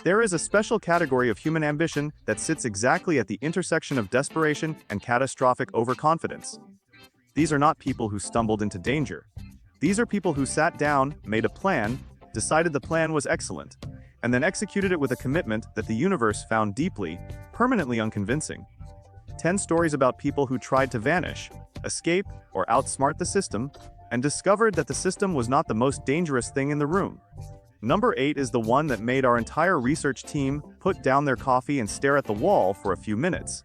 There is a special category of human ambition that sits exactly at the intersection of desperation and catastrophic overconfidence. These are not people who stumbled into danger. These are people who sat down, made a plan, decided the plan was excellent, and then executed it with a commitment that the universe found deeply, permanently unconvincing. 10 stories about people who tried to vanish, escape, or outsmart the system, and discovered that the system was not the most dangerous thing in the room. Number 8 is the one that made our entire research team put down their coffee and stare at the wall for a few minutes.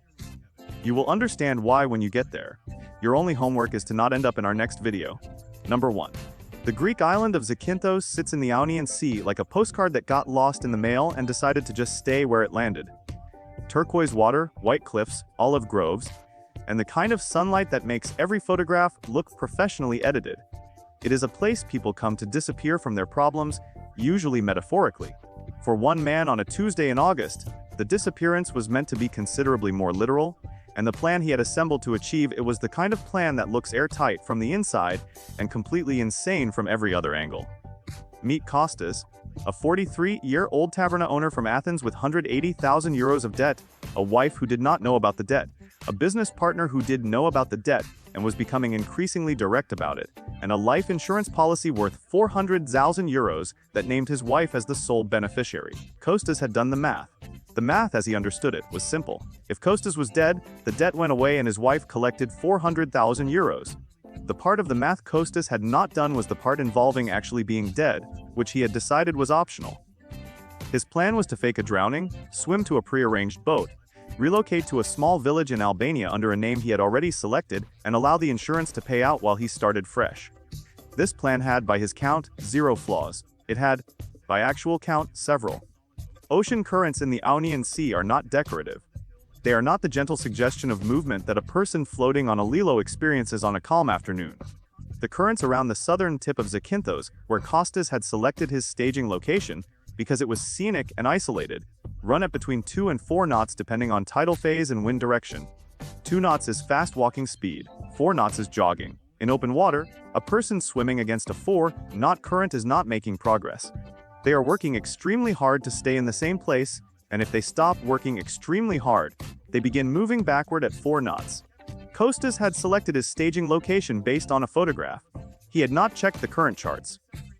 You will understand why when you get there. Your only homework is to not end up in our next video. Number 1. The Greek island of Zakynthos sits in the Ionian Sea like a postcard that got lost in the mail and decided to just stay where it landed. Turquoise water, white cliffs, olive groves, and the kind of sunlight that makes every photograph look professionally edited. It is a place people come to disappear from their problems, usually metaphorically. For one man on a Tuesday in August, the disappearance was meant to be considerably more literal, and the plan he had assembled to achieve it was the kind of plan that looks airtight from the inside and completely insane from every other angle. Meet Kostas, a 43-year-old taverna owner from Athens with 180,000 euros of debt, a wife who did not know about the debt, a business partner who did know about the debt and was becoming increasingly direct about it, and a life insurance policy worth 400,000 euros that named his wife as the sole beneficiary. Kostas had done the math. The math, as he understood it, was simple. If Kostas was dead, the debt went away and his wife collected 400,000 euros. The part of the math Kostas had not done was the part involving actually being dead, which he had decided was optional. His plan was to fake a drowning, swim to a prearranged boat, relocate to a small village in Albania under a name he had already selected, and allow the insurance to pay out while he started fresh. This plan had, by his count, 0 flaws. It had, by actual count, several. Ocean currents in the Ionian Sea are not decorative. They are not the gentle suggestion of movement that a person floating on a lilo experiences on a calm afternoon. The currents around the southern tip of Zakynthos, where Kostas had selected his staging location, because it was scenic and isolated, run at between 2 and 4 knots depending on tidal phase and wind direction. 2 knots is fast walking speed, 4 knots is jogging. In open water, a person swimming against a 4-knot current is not making progress. They are working extremely hard to stay in the same place, and if they stop working extremely hard, they begin moving backward at 4 knots. Kostas had selected his staging location based on a photograph. He had not checked the current charts.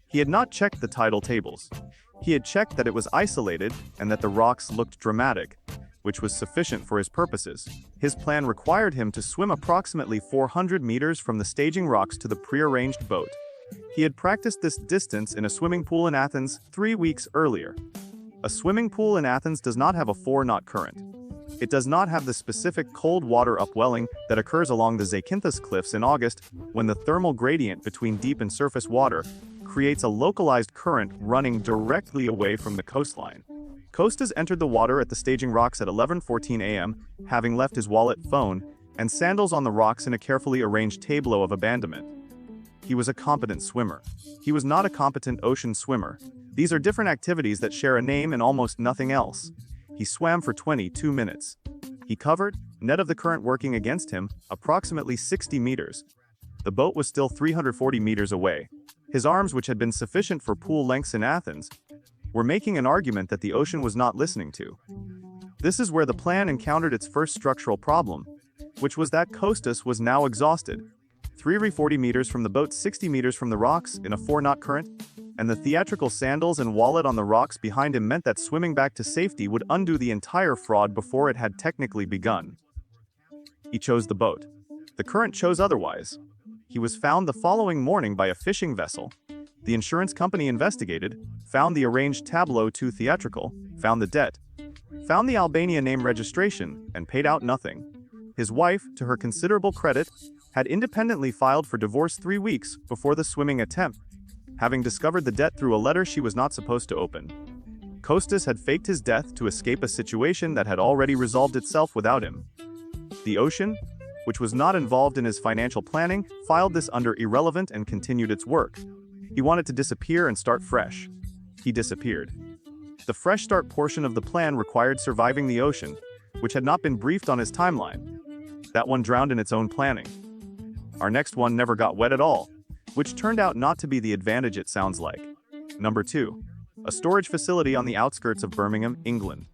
He had not checked the tidal tables. He had checked that it was isolated and that the rocks looked dramatic, which was sufficient for his purposes. His plan required him to swim approximately 400 meters from the staging rocks to the prearranged boat. He had practiced this distance in a swimming pool in Athens 3 weeks earlier. A swimming pool in Athens does not have a 4-knot current. It does not have the specific cold water upwelling that occurs along the Zakynthos cliffs in August when the thermal gradient between deep and surface water creates a localized current running directly away from the coastline. Kostas entered the water at the staging rocks at 11:14 a.m., having left his wallet, phone, and sandals on the rocks in a carefully arranged tableau of abandonment. He was a competent swimmer. He was not a competent ocean swimmer. These are different activities that share a name and almost nothing else. He swam for 22 minutes. He covered, net of the current working against him, approximately 60 meters. The boat was still 340 meters away. His arms, which had been sufficient for pool lengths in Athens, were making an argument that the ocean was not listening to. This is where the plan encountered its first structural problem, which was that Kostas was now exhausted. 340 meters from the boat, 60 meters from the rocks in a 4-knot current, and the theatrical sandals and wallet on the rocks behind him meant that swimming back to safety would undo the entire fraud before it had technically begun. He chose the boat. The current chose otherwise. He was found the following morning by a fishing vessel. The insurance company investigated, found the arranged tableau too theatrical, found the debt, found the Albania name registration, and paid out nothing. His wife, to her considerable credit, had independently filed for divorce 3 weeks before the swimming attempt, having discovered the debt through a letter she was not supposed to open. Kostas had faked his death to escape a situation that had already resolved itself without him. The ocean, which was not involved in his financial planning, filed this under irrelevant and continued its work. He wanted to disappear and start fresh. He disappeared. The fresh start portion of the plan required surviving the ocean, which had not been briefed on his timeline. That one drowned in its own planning. Our next one never got wet at all, which turned out not to be the advantage it sounds like. Number 2. a storage facility on the outskirts of Birmingham, England.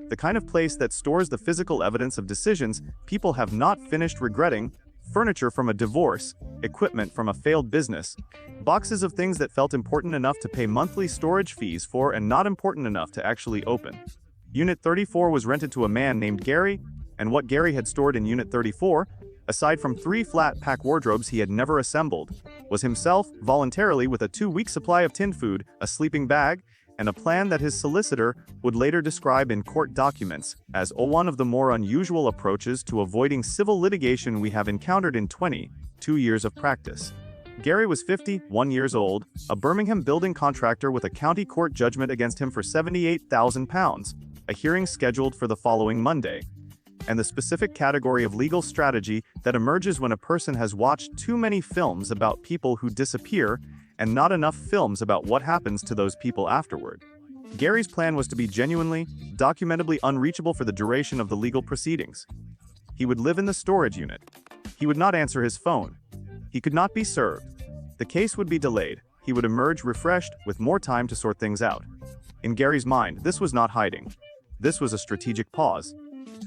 The kind of place that stores the physical evidence of decisions people have not finished regretting, furniture from a divorce, equipment from a failed business, boxes of things that felt important enough to pay monthly storage fees for and not important enough to actually open. Unit 34 was rented to a man named Gary, and what Gary had stored in Unit 34, aside from 3 flat-pack wardrobes he had never assembled, was himself, voluntarily with a 2-week supply of tinned food, a sleeping bag, and a plan that his solicitor would later describe in court documents as one of the more unusual approaches to avoiding civil litigation we have encountered in 22 years of practice. Gary was 51 years old, a Birmingham building contractor with a county court judgment against him for £78,000, a hearing scheduled for the following Monday, and the specific category of legal strategy that emerges when a person has watched too many films about people who disappear and not enough films about what happens to those people afterward. Gary's plan was to be genuinely, documentably unreachable for the duration of the legal proceedings. He would live in the storage unit. He would not answer his phone. He could not be served. The case would be delayed. He would emerge refreshed with more time to sort things out. In Gary's mind, this was not hiding. This was a strategic pause.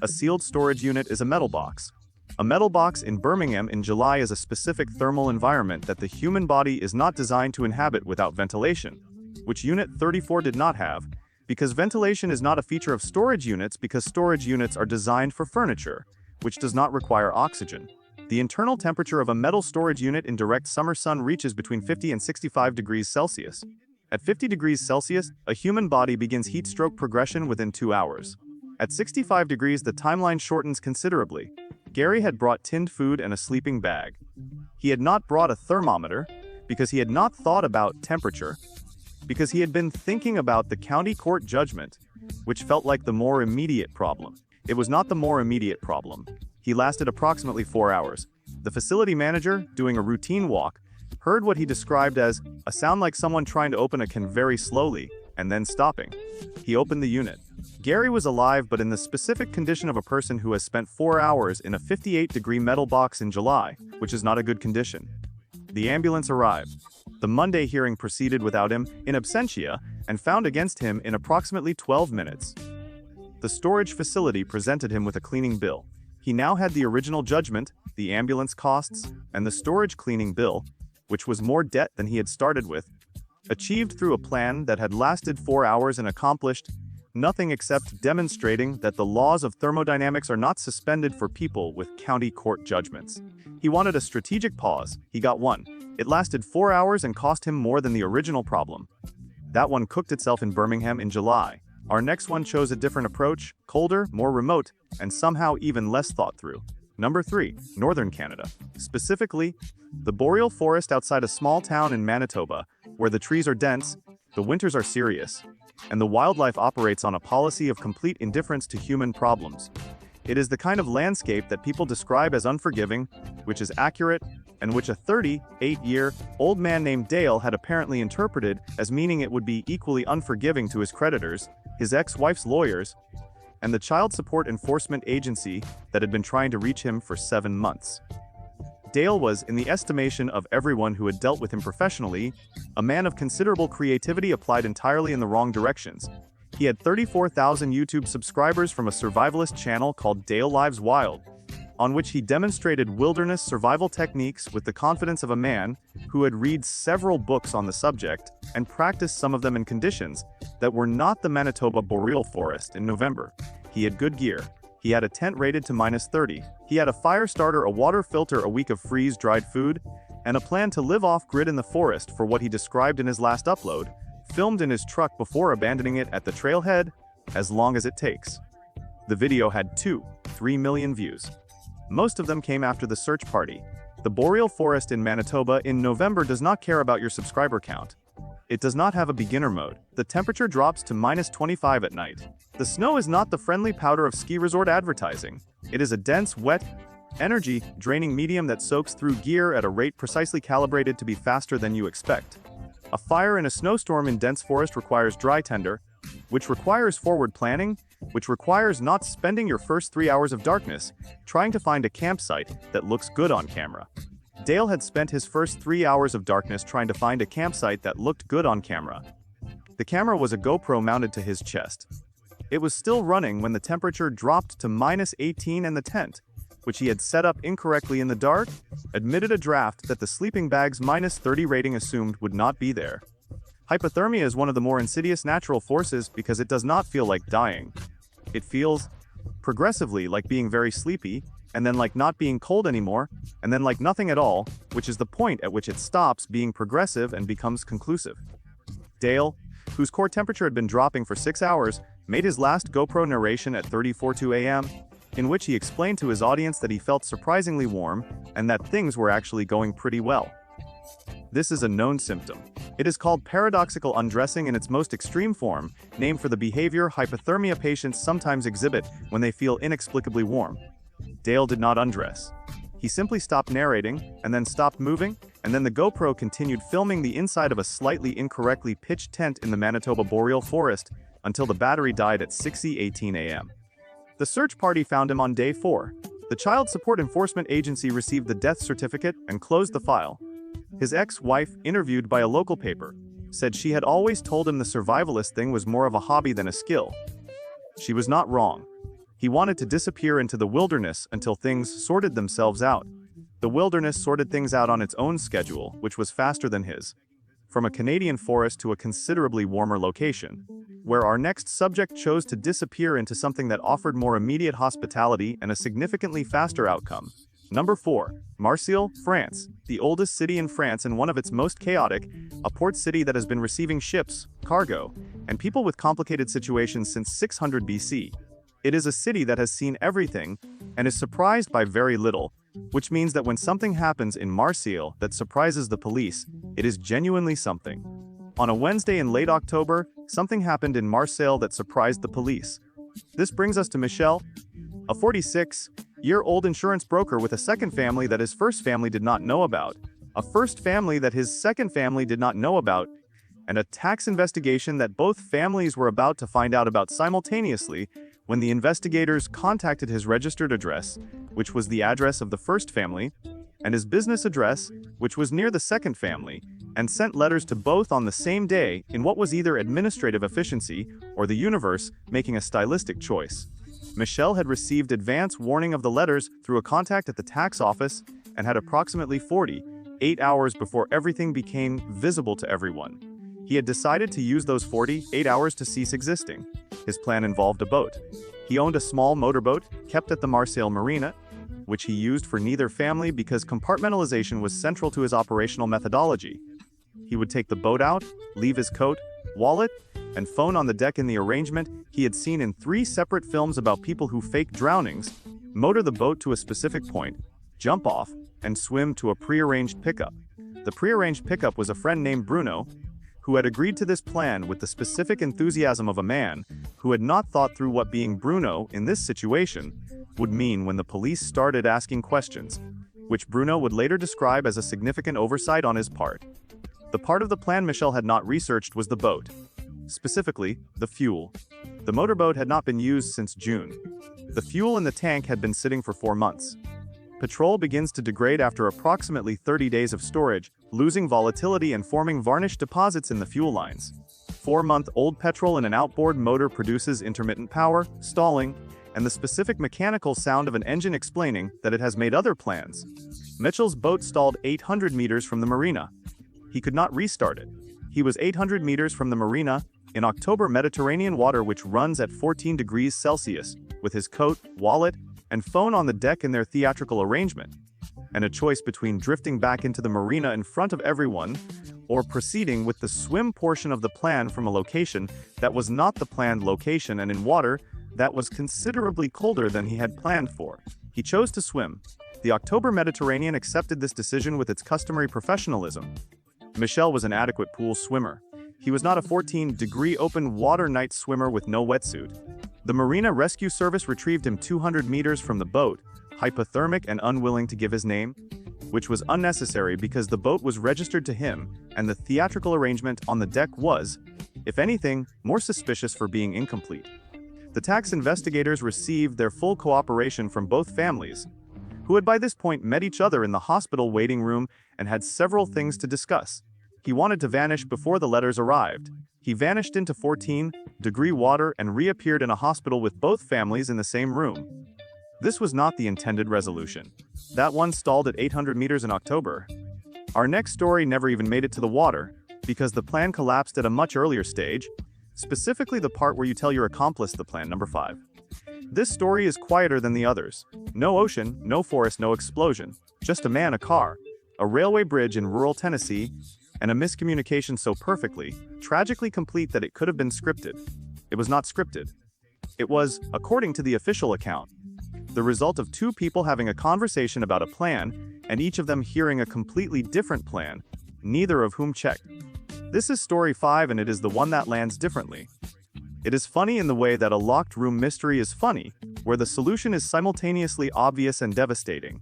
A sealed storage unit is a metal box. A metal box in Birmingham in July is a specific thermal environment that the human body is not designed to inhabit without ventilation, which Unit 34 did not have, because ventilation is not a feature of storage units because storage units are designed for furniture, which does not require oxygen. The internal temperature of a metal storage unit in direct summer sun reaches between 50 and 65 degrees Celsius. At 50 degrees Celsius, a human body begins heat stroke progression within 2 hours. At 65 degrees, the timeline shortens considerably. Gary had brought tinned food and a sleeping bag. He had not brought a thermometer because he had not thought about temperature, because he had been thinking about the county court judgment, which felt like the more immediate problem. It was not the more immediate problem. He lasted approximately 4 hours. The facility manager, doing a routine walk, heard what he described as a sound like someone trying to open a can very slowly and then stopping. He opened the unit. Gary was alive, but in the specific condition of a person who has spent 4 hours in a 58-degree metal box in July, which is not a good condition. The ambulance arrived. The Monday hearing proceeded without him, in absentia, and found against him in approximately 12 minutes. The storage facility presented him with a cleaning bill. He now had the original judgment, the ambulance costs, and the storage cleaning bill, which was more debt than he had started with, achieved through a plan that had lasted 4 hours and accomplished nothing except demonstrating that the laws of thermodynamics are not suspended for people with county court judgments. He wanted a strategic pause. He got one. It lasted 4 hours and cost him more than the original problem. That one cooked itself in Birmingham in July. Our next one chose a different approach, colder, more remote, and somehow even less thought through. Number 3, Northern Canada. Specifically, the boreal forest outside a small town in Manitoba, where the trees are dense, the winters are serious, and the wildlife operates on a policy of complete indifference to human problems. It is the kind of landscape that people describe as unforgiving, which is accurate, and which a 38-year-old man named Dale had apparently interpreted as meaning it would be equally unforgiving to his creditors, his ex-wife's lawyers, and the child support enforcement agency that had been trying to reach him for 7 months. Dale was, in the estimation of everyone who had dealt with him professionally, a man of considerable creativity applied entirely in the wrong directions. He had 34,000 YouTube subscribers from a survivalist channel called Dale Lives Wild, on which he demonstrated wilderness survival techniques with the confidence of a man who had read several books on the subject and practiced some of them in conditions that were not the Manitoba boreal forest in November. He had good gear. He had a tent rated to -30. He had a fire starter, a water filter, a week of freeze-dried food, and a plan to live off-grid in the forest for what he described in his last upload, filmed in his truck before abandoning it at the trailhead, as long as it takes. The video had 2.3 million views. Most of them came after the search party. The boreal forest in Manitoba in November does not care about your subscriber count. It does not have a beginner mode. The temperature drops to -25 at night. The snow is not the friendly powder of ski resort advertising. It is a dense, wet, energy-draining medium that soaks through gear at a rate precisely calibrated to be faster than you expect. A fire in a snowstorm in dense forest requires dry tinder, which requires forward planning, which requires not spending your first 3 hours of darkness trying to find a campsite that looks good on camera. Dale had spent his first 3 hours of darkness trying to find a campsite that looked good on camera. The camera was a GoPro mounted to his chest. It was still running when the temperature dropped to -18 and the tent, which he had set up incorrectly in the dark, admitted a draft that the sleeping bag's -30 rating assumed would not be there. Hypothermia is one of the more insidious natural forces because it does not feel like dying. It feels progressively like being very sleepy, and then like not being cold anymore, and then like nothing at all, which is the point at which it stops being progressive and becomes conclusive. Dale, whose core temperature had been dropping for 6 hours, made his last GoPro narration at 3:42 a.m., in which he explained to his audience that he felt surprisingly warm and that things were actually going pretty well. This is a known symptom. It is called paradoxical undressing in its most extreme form, named for the behavior hypothermia patients sometimes exhibit when they feel inexplicably warm. Dale did not undress. He simply stopped narrating, and then stopped moving, and then the GoPro continued filming the inside of a slightly incorrectly pitched tent in the Manitoba boreal forest until the battery died at 6:18 a.m. The search party found him on day 4. The Child Support Enforcement Agency received the death certificate and closed the file. His ex-wife, interviewed by a local paper, said she had always told him the survivalist thing was more of a hobby than a skill. She was not wrong. He wanted to disappear into the wilderness until things sorted themselves out. The wilderness sorted things out on its own schedule, which was faster than his. From a Canadian forest to a considerably warmer location, where our next subject chose to disappear into something that offered more immediate hospitality and a significantly faster outcome. Number 4. Marseille, France, the oldest city in France and one of its most chaotic, a port city that has been receiving ships, cargo, and people with complicated situations since 600 BC. It is a city that has seen everything and is surprised by very little, which means that when something happens in Marseille that surprises the police, it is genuinely something. On a Wednesday in late October, something happened in Marseille that surprised the police. This brings us to Michel, a 46-year-old insurance broker with a second family that his first family did not know about, a first family that his second family did not know about, and a tax investigation that both families were about to find out about simultaneously when the investigators contacted his registered address, which was the address of the first family, and his business address, which was near the second family, and sent letters to both on the same day in what was either administrative efficiency or the universe making a stylistic choice. Michel had received advance warning of the letters through a contact at the tax office and had approximately 48 hours before everything became visible to everyone. He had decided to use those 48 hours to cease existing. His plan involved a boat. He owned a small motorboat kept at the Marseille Marina, which he used for neither family because compartmentalization was central to his operational methodology. He would take the boat out, leave his coat, wallet, and phone on the deck in the arrangement he had seen in 3 separate films about people who fake drownings, motor the boat to a specific point, jump off, and swim to a prearranged pickup. The prearranged pickup was a friend named Bruno, who had agreed to this plan with the specific enthusiasm of a man who had not thought through what being Bruno in this situation would mean when the police started asking questions, which Bruno would later describe as a significant oversight on his part. The part of the plan Michel had not researched was the boat. Specifically, the fuel. The motorboat had not been used since June. The fuel in the tank had been sitting for 4 months. Petrol begins to degrade after approximately 30 days of storage, losing volatility and forming varnish deposits in the fuel lines. 4-month-old petrol in an outboard motor produces intermittent power, stalling, and the specific mechanical sound of an engine explaining that it has made other plans. Mitchell's boat stalled 800 meters from the marina. He could not restart it. He was 800 meters from the marina, in October Mediterranean water which runs at 14 degrees Celsius, with his coat, wallet, and phone on the deck in their theatrical arrangement, and a choice between drifting back into the marina in front of everyone or proceeding with the swim portion of the plan from a location that was not the planned location and in water that was considerably colder than he had planned for. He chose to swim. The October Mediterranean accepted this decision with its customary professionalism. Michel was an adequate pool swimmer. He was not a 14-degree open water night swimmer with no wetsuit. The Marina Rescue Service retrieved him 200 meters from the boat, hypothermic and unwilling to give his name, which was unnecessary because the boat was registered to him, and the theatrical arrangement on the deck was, if anything, more suspicious for being incomplete. The tax investigators received their full cooperation from both families, who had by this point met each other in the hospital waiting room and had several things to discuss. He wanted to vanish before the letters arrived. He vanished into 14-degree water and reappeared in a hospital with both families in the same room. This was not the intended resolution. That one stalled at 800 meters in October. Our next story never even made it to the water, because the plan collapsed at a much earlier stage, specifically the part where you tell your accomplice the plan. Number 5. This story is quieter than the others. No ocean, no forest, no explosion. Just a man, a car, a railway bridge in rural Tennessee, and a miscommunication so perfectly, tragically complete that it could have been scripted. It was not scripted. It was, according to the official account, the result of two people having a conversation about a plan, and each of them hearing a completely different plan, neither of whom checked. This is story 5, and it is the one that lands differently. It is funny in the way that a locked room mystery is funny, where the solution is simultaneously obvious and devastating.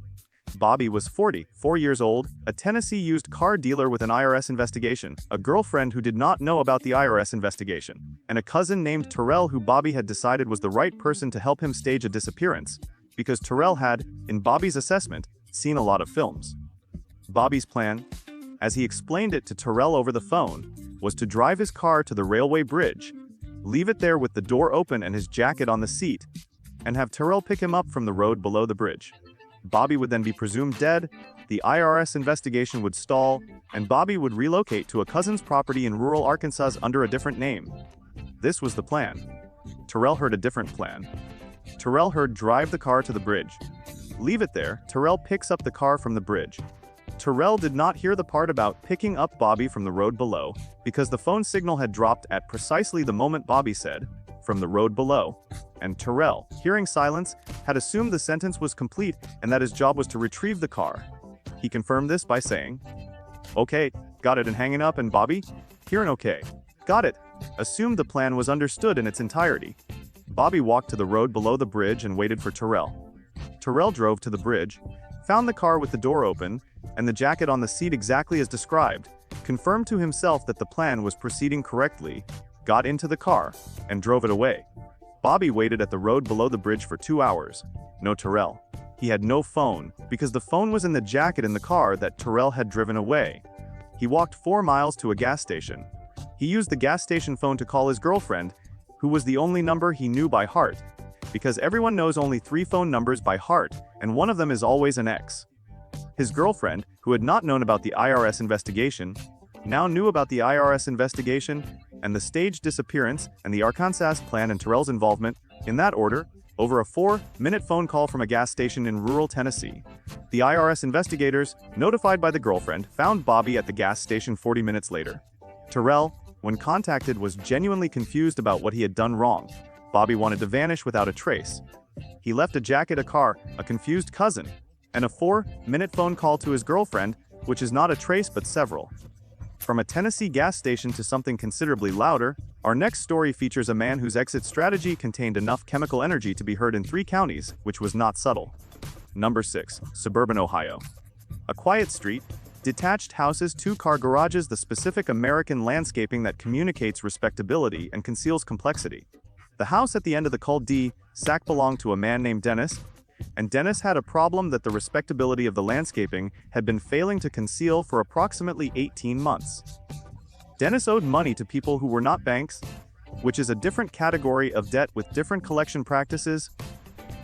Bobby was 44 years old, a Tennessee used car dealer with an IRS investigation, a girlfriend who did not know about the IRS investigation, and a cousin named Terrell who Bobby had decided was the right person to help him stage a disappearance, because Terrell had, in Bobby's assessment, seen a lot of films. Bobby's plan, as he explained it to Terrell over the phone, was to drive his car to the railway bridge, leave it there with the door open and his jacket on the seat, and have Terrell pick him up from the road below the bridge. Bobby would then be presumed dead, the IRS investigation would stall, and Bobby would relocate to a cousin's property in rural Arkansas under a different name. This was the plan. Terrell heard a different plan. Terrell heard drive the car to the bridge. Leave it there, Terrell picks up the car from the bridge. Terrell did not hear the part about picking up Bobby from the road below, because the phone signal had dropped at precisely the moment Bobby said, "from the road below," and Terrell, hearing silence, had assumed the sentence was complete and that his job was to retrieve the car. He confirmed this by saying, "Okay, got it," and hanging up, and Bobby, hearing "okay, got it," assumed the plan was understood in its entirety. Bobby walked to the road below the bridge and waited for Terrell. Terrell drove to the bridge, found the car with the door open, and the jacket on the seat exactly as described, confirmed to himself that the plan was proceeding correctly, got into the car, and drove it away. Bobby waited at the road below the bridge for 2 hours. No Terrell. He had no phone, because the phone was in the jacket in the car that Terrell had driven away. He walked 4 miles to a gas station. He used the gas station phone to call his girlfriend, who was the only number he knew by heart, because everyone knows only 3 phone numbers by heart, and one of them is always an ex. His girlfriend, who had not known about the IRS investigation, now knew about the IRS investigation and the staged disappearance and the Arkansas plan and Terrell's involvement, in that order, over a 4-minute phone call from a gas station in rural Tennessee. The IRS investigators, notified by the girlfriend, found Bobby at the gas station 40 minutes later. Terrell, when contacted, was genuinely confused about what he had done wrong. Bobby wanted to vanish without a trace. He left a jacket, a car, a confused cousin, and a 4-minute phone call to his girlfriend, which is not a trace but several. From a Tennessee gas station to something considerably louder, our next story features a man whose exit strategy contained enough chemical energy to be heard in 3 counties, which was not subtle. Number 6. Suburban Ohio. A quiet street, detached houses, 2-car garages, the specific American landscaping that communicates respectability and conceals complexity. The house at the end of the cul-de-sac belonged to a man named Dennis, and Dennis had a problem that the respectability of the landscaping had been failing to conceal for approximately 18 months. Dennis owed money to people who were not banks, which is a different category of debt with different collection practices,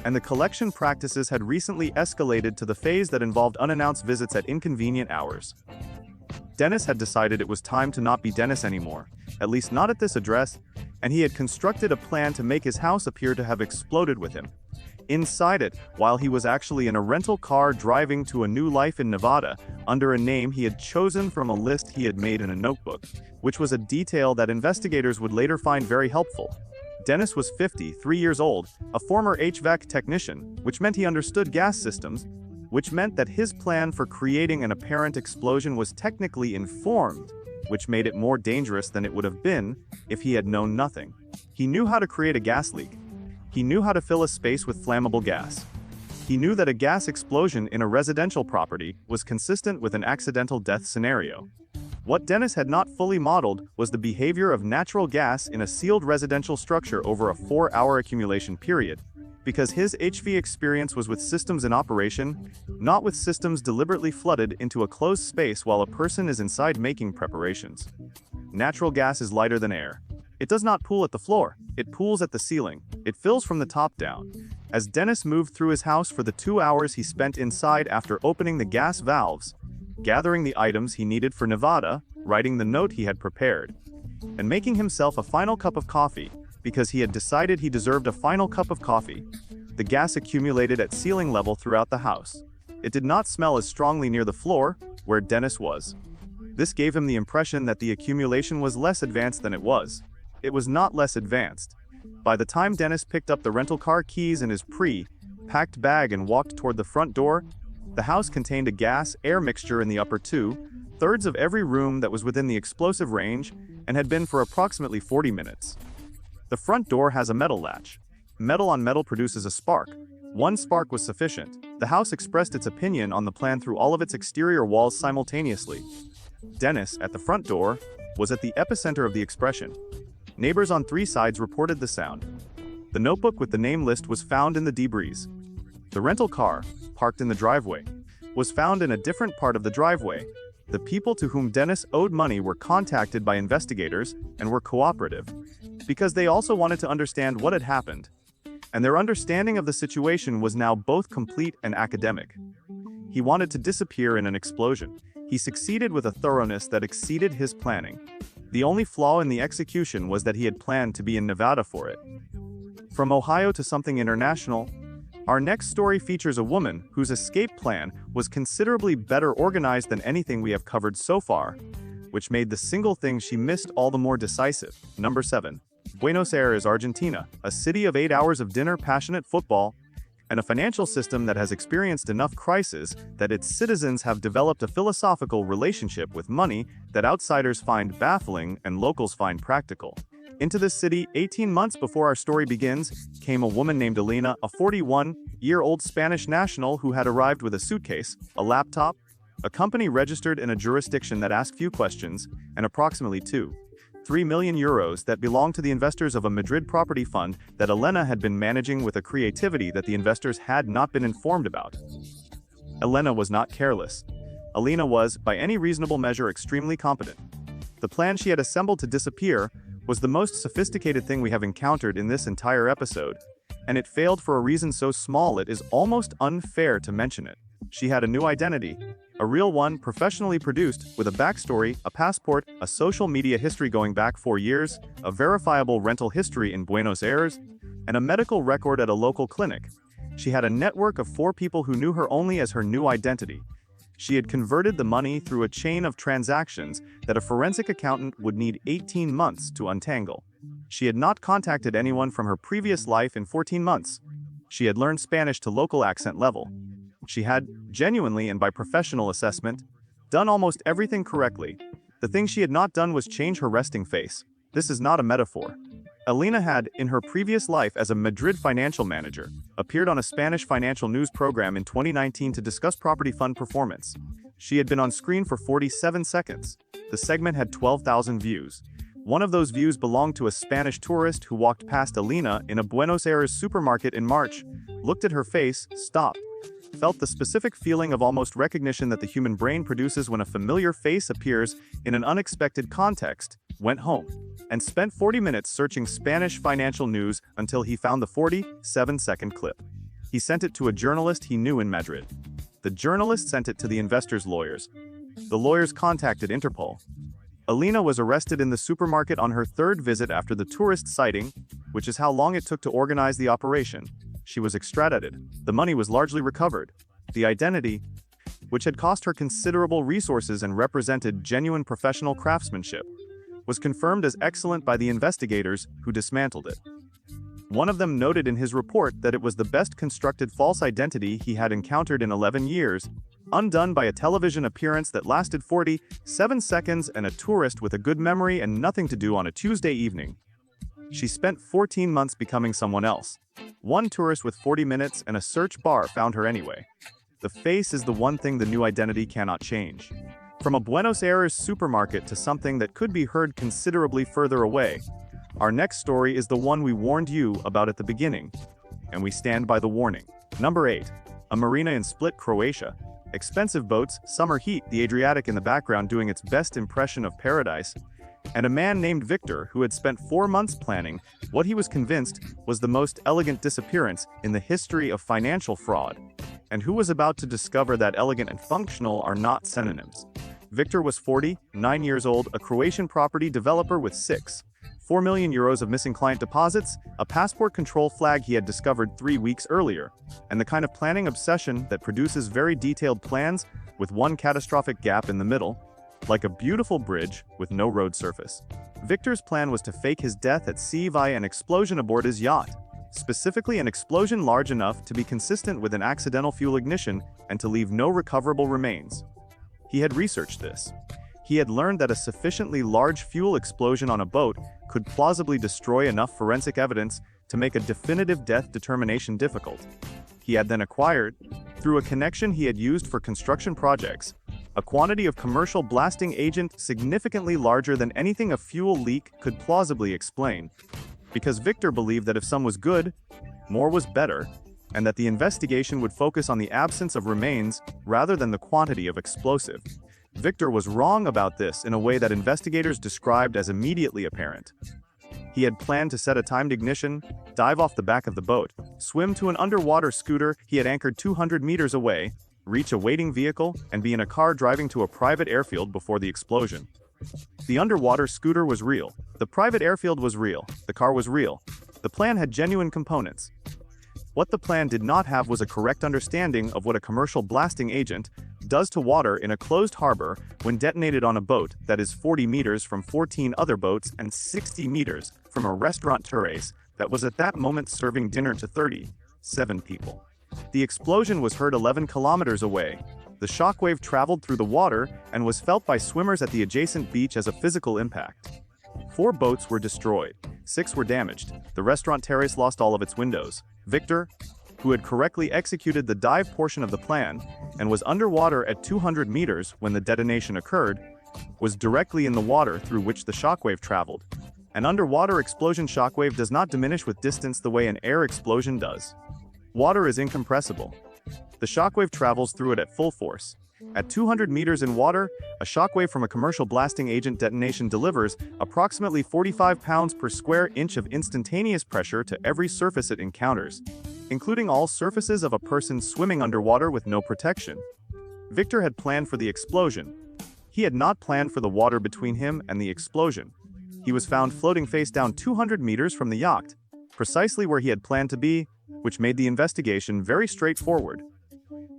and the collection practices had recently escalated to the phase that involved unannounced visits at inconvenient hours. Dennis had decided it was time to not be Dennis anymore, at least not at this address, and he had constructed a plan to make his house appear to have exploded with him inside it, while he was actually in a rental car driving to a new life in Nevada under a name he had chosen from a list he had made in a notebook, which was a detail that investigators would later find very helpful. Dennis was 53 years old, a former HVAC technician, which meant he understood gas systems, which meant that his plan for creating an apparent explosion was technically informed, which made it more dangerous than it would have been if he had known nothing. He knew how to create a gas leak. He knew how to fill a space with flammable gas. He knew that a gas explosion in a residential property was consistent with an accidental death scenario. What Dennis had not fully modeled was the behavior of natural gas in a sealed residential structure over a 4-hour accumulation period, because his HV experience was with systems in operation, not with systems deliberately flooded into a closed space while a person is inside making preparations. Natural gas is lighter than air. It does not pool at the floor, it pools at the ceiling. It fills from the top down. As Dennis moved through his house for the 2 hours he spent inside after opening the gas valves, gathering the items he needed for Nevada, writing the note he had prepared, and making himself a final cup of coffee, because he had decided he deserved a final cup of coffee, the gas accumulated at ceiling level throughout the house. It did not smell as strongly near the floor, where Dennis was. This gave him the impression that the accumulation was less advanced than it was. It was not less advanced. By the time Dennis picked up the rental car keys in his packed bag and walked toward the front door, the house contained a gas-air mixture in the upper 2/3 of every room that was within the explosive range and had been for approximately 40 minutes. The front door has a metal latch. Metal on metal produces a spark. One spark was sufficient. The house expressed its opinion on the plan through all of its exterior walls simultaneously. Dennis, at the front door, was at the epicenter of the expression. Neighbors on 3 sides reported the sound. The notebook with the name list was found in the debris. The rental car, parked in the driveway, was found in a different part of the driveway. The people to whom Dennis owed money were contacted by investigators and were cooperative, because they also wanted to understand what had happened. And their understanding of the situation was now both complete and academic. He wanted to disappear in an explosion. He succeeded with a thoroughness that exceeded his planning. The only flaw in the execution was that he had planned to be in Nevada for it. From Ohio to something international, our next story features a woman whose escape plan was considerably better organized than anything we have covered so far, which made the single thing she missed all the more decisive. Number 7. Buenos Aires, Argentina, a city of 8 hours of dinner, passionate football, and a financial system that has experienced enough crisis that its citizens have developed a philosophical relationship with money that outsiders find baffling and locals find practical. Into this city, 18 months before our story begins, came a woman named Elena, a 41-year-old Spanish national who had arrived with a suitcase, a laptop, a company registered in a jurisdiction that asked few questions, and approximately 2.3 million euros that belonged to the investors of a Madrid property fund that Elena had been managing with a creativity that the investors had not been informed about. Elena was not careless. Elena was, by any reasonable measure, extremely competent. The plan she had assembled to disappear was the most sophisticated thing we have encountered in this entire episode, and it failed for a reason so small it is almost unfair to mention it. She had a new identity, a real one, professionally produced, with a backstory, a passport, a social media history going back 4 years, a verifiable rental history in Buenos Aires, and a medical record at a local clinic. She had a network of 4 people who knew her only as her new identity. She had converted the money through a chain of transactions that a forensic accountant would need 18 months to untangle. She had not contacted anyone from her previous life in 14 months. She had learned Spanish to local accent level. She had, genuinely and by professional assessment, done almost everything correctly. The thing she had not done was change her resting face. This is not a metaphor. Elena had, in her previous life as a Madrid financial manager, appeared on a Spanish financial news program in 2019 to discuss property fund performance. She had been on screen for 47 seconds. The segment had 12,000 views. One of those views belonged to a Spanish tourist who walked past Elena in a Buenos Aires supermarket in March, looked at her face, stopped, felt the specific feeling of almost recognition that the human brain produces when a familiar face appears in an unexpected context, went home, and spent 40 minutes searching Spanish financial news until he found the 47-second clip. He sent it to a journalist he knew in Madrid. The journalist sent it to the investor's lawyers. The lawyers contacted Interpol. Elena was arrested in the supermarket on her 3rd visit after the tourist sighting, which is how long it took to organize the operation. She was extradited. The money was largely recovered. The identity, which had cost her considerable resources and represented genuine professional craftsmanship, was confirmed as excellent by the investigators who dismantled it. One of them noted in his report that it was the best constructed false identity he had encountered in 11 years, undone by a television appearance that lasted 47 seconds and a tourist with a good memory and nothing to do on a Tuesday evening. She spent 14 months becoming someone else. One tourist with 40 minutes and a search bar found her anyway. The face is the one thing the new identity cannot change. From a Buenos Aires supermarket to something that could be heard considerably further away, our next story is the one we warned you about at the beginning. and we stand by the warning. Number 8. A marina in Split, Croatia. Expensive boats, summer heat, the Adriatic in the background doing its best impression of paradise, and a man named Victor who had spent 4 months planning what he was convinced was the most elegant disappearance in the history of financial fraud, and who was about to discover that elegant and functional are not synonyms. Victor was 49 years old, a Croatian property developer with 4 million euros of missing client deposits, a passport control flag he had discovered 3 weeks earlier, and the kind of planning obsession that produces very detailed plans with one catastrophic gap in the middle, like a beautiful bridge with no road surface. Victor's plan was to fake his death at sea via an explosion aboard his yacht, specifically an explosion large enough to be consistent with an accidental fuel ignition and to leave no recoverable remains. He had researched this. He had learned that a sufficiently large fuel explosion on a boat could plausibly destroy enough forensic evidence to make a definitive death determination difficult. He had then acquired, through a connection he had used for construction projects, a quantity of commercial blasting agent significantly larger than anything a fuel leak could plausibly explain. Because Victor believed that if some was good, more was better, and that the investigation would focus on the absence of remains rather than the quantity of explosive. Victor was wrong about this in a way that investigators described as immediately apparent. He had planned to set a timed ignition, dive off the back of the boat, swim to an underwater scooter he had anchored 200 meters away, reach a waiting vehicle, and be in a car driving to a private airfield before the explosion. The underwater scooter was real. The private airfield was real. The car was real. The plan had genuine components. What the plan did not have was a correct understanding of what a commercial blasting agent does to water in a closed harbor when detonated on a boat that is 40 meters from 14 other boats and 60 meters from a restaurant terrace that was at that moment serving dinner to 37 people. The explosion was heard 11 kilometers away. The shockwave traveled through the water and was felt by swimmers at the adjacent beach as a physical impact. 4 boats were destroyed. 6 were damaged. The restaurant terrace lost all of its windows. Victor, who had correctly executed the dive portion of the plan and was underwater at 200 meters when the detonation occurred, was directly in the water through which the shockwave traveled. An underwater explosion shockwave does not diminish with distance the way an air explosion does. Water is incompressible. The shockwave travels through it at full force. At 200 meters in water, a shockwave from a commercial blasting agent detonation delivers approximately 45 pounds per square inch of instantaneous pressure to every surface it encounters, including all surfaces of a person swimming underwater with no protection. Victor had planned for the explosion. He had not planned for the water between him and the explosion. He was found floating face down 200 meters from the yacht, precisely where he had planned to be, which made the investigation very straightforward.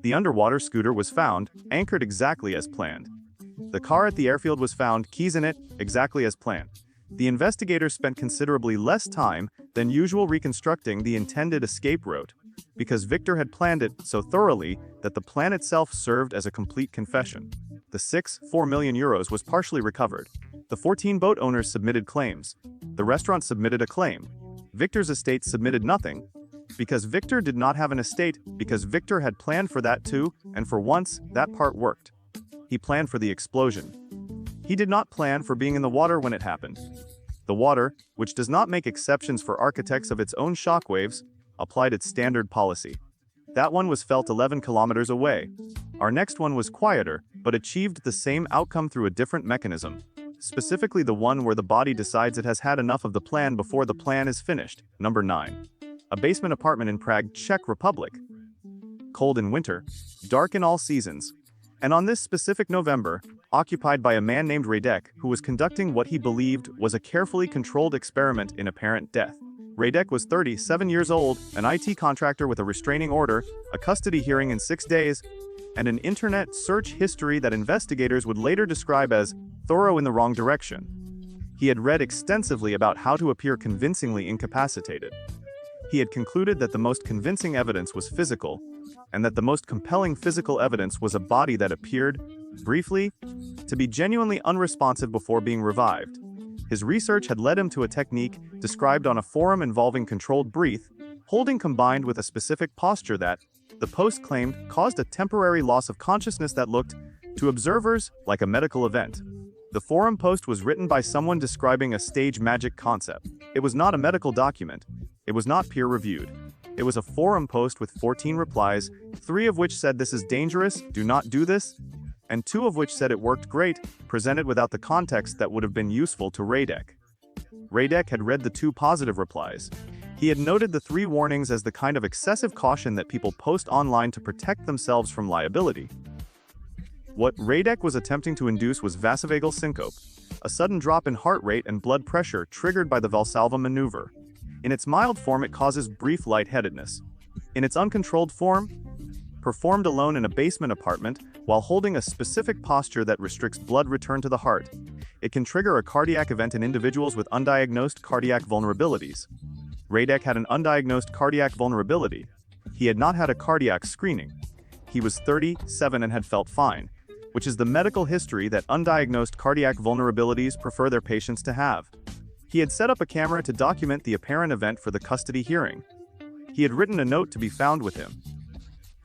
The underwater scooter was found, anchored exactly as planned. The car at the airfield was found, keys in it, exactly as planned. The investigators spent considerably less time than usual reconstructing the intended escape route, because Victor had planned it so thoroughly that the plan itself served as a complete confession. The 4 million euros was partially recovered. The 14 boat owners submitted claims. The restaurant submitted a claim. Victor's estate submitted nothing, because Victor did not have an estate, because Victor had planned for that too, and for once, that part worked. He planned for the explosion. He did not plan for being in the water when it happened. The water, which does not make exceptions for architects of its own shockwaves, applied its standard policy. That one was felt 11 kilometers away. Our next one was quieter, but achieved the same outcome through a different mechanism. Specifically the one where the body decides it has had enough of the plan before the plan is finished. Number 9. A basement apartment in Prague, Czech Republic. Cold in winter, dark in all seasons, and on this specific November, occupied by a man named Radek, who was conducting what he believed was a carefully controlled experiment in apparent death. Radek was 37 years old, an IT contractor with a restraining order, a custody hearing in 6 days, and an internet search history that investigators would later describe as thorough in the wrong direction. He had read extensively about how to appear convincingly incapacitated. He had concluded that the most convincing evidence was physical, and that the most compelling physical evidence was a body that appeared, briefly, to be genuinely unresponsive before being revived. His research had led him to a technique described on a forum involving controlled breath, holding combined with a specific posture that, the post claimed, caused a temporary loss of consciousness that looked, to observers, like a medical event. The forum post was written by someone describing a stage magic concept. It was not a medical document. It was not peer-reviewed. It was a forum post with 14 replies, 3 of which said this is dangerous, do not do this, and 2 of which said it worked great, presented without the context that would have been useful to Radek. Radek had read the 2 positive replies. He had noted the 3 warnings as the kind of excessive caution that people post online to protect themselves from liability. What Radek was attempting to induce was vasovagal syncope, a sudden drop in heart rate and blood pressure triggered by the Valsalva maneuver. In its mild form, it causes brief lightheadedness. In its uncontrolled form, performed alone in a basement apartment while holding a specific posture that restricts blood return to the heart, it can trigger a cardiac event in individuals with undiagnosed cardiac vulnerabilities. Radek had an undiagnosed cardiac vulnerability. He had not had a cardiac screening. He was 37 and had felt fine, which is the medical history that undiagnosed cardiac vulnerabilities prefer their patients to have. He had set up a camera to document the apparent event for the custody hearing. He had written a note to be found with him.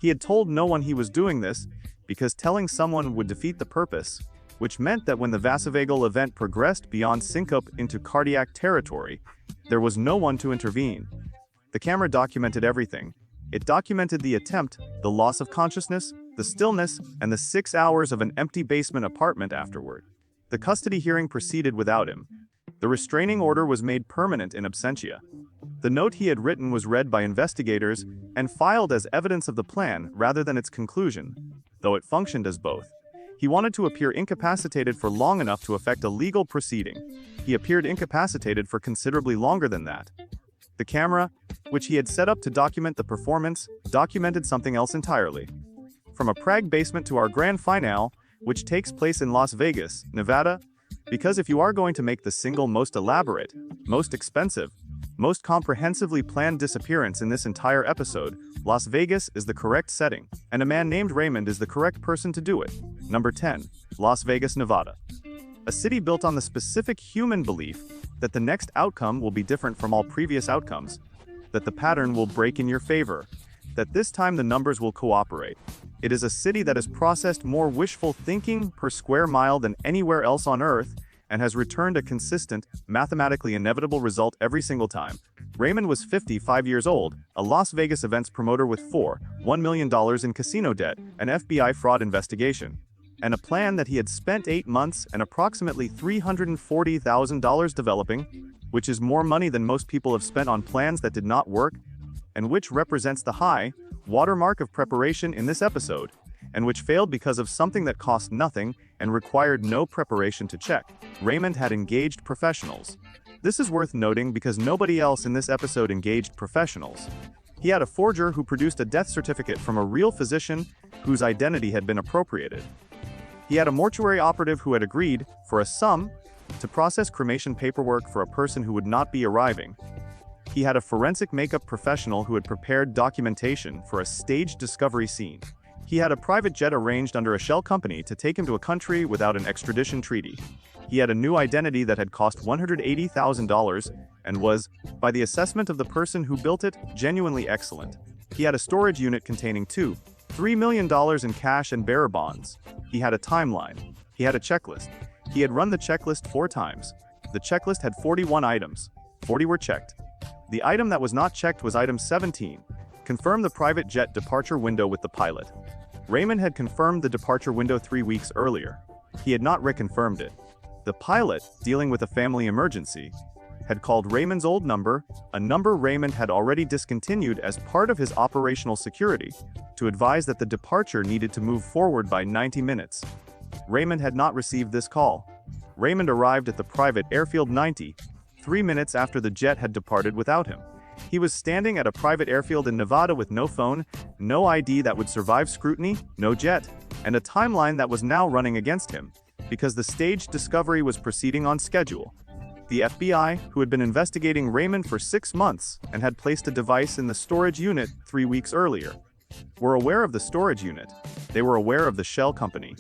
He had told no one he was doing this, because telling someone would defeat the purpose, which meant that when the vasovagal event progressed beyond syncope into cardiac territory, there was no one to intervene. The camera documented everything. It documented the attempt, the loss of consciousness, the stillness, and the 6 hours of an empty basement apartment afterward. The custody hearing proceeded without him. The restraining order was made permanent in absentia. The note he had written was read by investigators and filed as evidence of the plan rather than its conclusion, though it functioned as both. He wanted to appear incapacitated for long enough to affect a legal proceeding. He appeared incapacitated for considerably longer than that. The camera, which he had set up to document the performance, documented something else entirely. From a Prague basement to our grand finale, which takes place in Las Vegas, Nevada, because if you are going to make the single most elaborate, most expensive, most comprehensively planned disappearance in this entire episode, Las Vegas is the correct setting, and a man named Raymond is the correct person to do it. Number 10. Las Vegas, Nevada. A city built on the specific human belief that the next outcome will be different from all previous outcomes, that the pattern will break in your favor, that this time the numbers will cooperate. It is a city that has processed more wishful thinking per square mile than anywhere else on Earth, and has returned a consistent, mathematically inevitable result every single time. Raymond was 55 years old, a Las Vegas events promoter with $1 million in casino debt, an FBI fraud investigation, and a plan that he had spent 8 months and approximately $340,000 developing, which is more money than most people have spent on plans that did not work, and which represents the high watermark of preparation in this episode, and which failed because of something that cost nothing and required no preparation to check. Raymond had engaged professionals. This is worth noting because nobody else in this episode engaged professionals. He had a forger who produced a death certificate from a real physician whose identity had been appropriated. He had a mortuary operative who had agreed, for a sum, to process cremation paperwork for a person who would not be arriving. He had a forensic makeup professional who had prepared documentation for a staged discovery scene. He had a private jet arranged under a shell company to take him to a country without an extradition treaty. He had a new identity that had cost $180,000 and was, by the assessment of the person who built it, genuinely excellent. He had a storage unit containing $3 million in cash and bearer bonds. He had a timeline. He had a checklist. He had run the checklist 4 times. The checklist had 41 items. 40 were checked. The item that was not checked was item 17. Confirm the private jet departure window with the pilot. Raymond had confirmed the departure window 3 weeks earlier. He had not reconfirmed it. The pilot, dealing with a family emergency, had called Raymond's old number, a number Raymond had already discontinued as part of his operational security, to advise that the departure needed to move forward by 90 minutes. Raymond had not received this call. Raymond arrived at the private airfield 3 minutes after the jet had departed without him. He was standing at a private airfield in Nevada with no phone, no ID that would survive scrutiny, no jet, and a timeline that was now running against him, because the staged discovery was proceeding on schedule. The FBI, who had been investigating Raymond for 6 months and had placed a device in the storage unit 3 weeks earlier, were aware of the storage unit. They were aware of the shell company.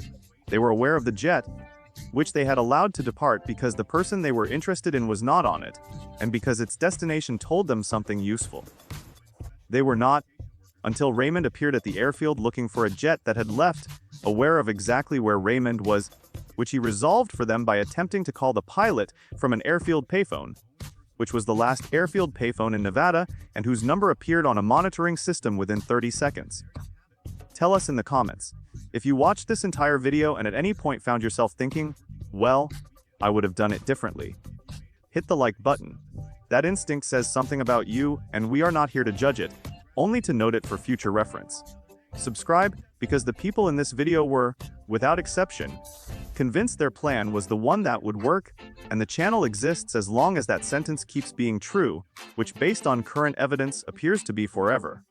They were aware of the jet, which they had allowed to depart because the person they were interested in was not on it, and because its destination told them something useful. They were not, until Raymond appeared at the airfield looking for a jet that had left, aware of exactly where Raymond was, which he resolved for them by attempting to call the pilot from an airfield payphone. which was the last airfield payphone in Nevada and whose number appeared on a monitoring system within 30 seconds? Tell us in the comments. If you watched this entire video and at any point found yourself thinking, well, I would have done it differently, hit the like button. That instinct says something about you, and we are not here to judge it, only to note it for future reference. Subscribe, because the people in this video were, without exception, convinced their plan was the one that would work, and the channel exists as long as that sentence keeps being true, which based on current evidence appears to be forever.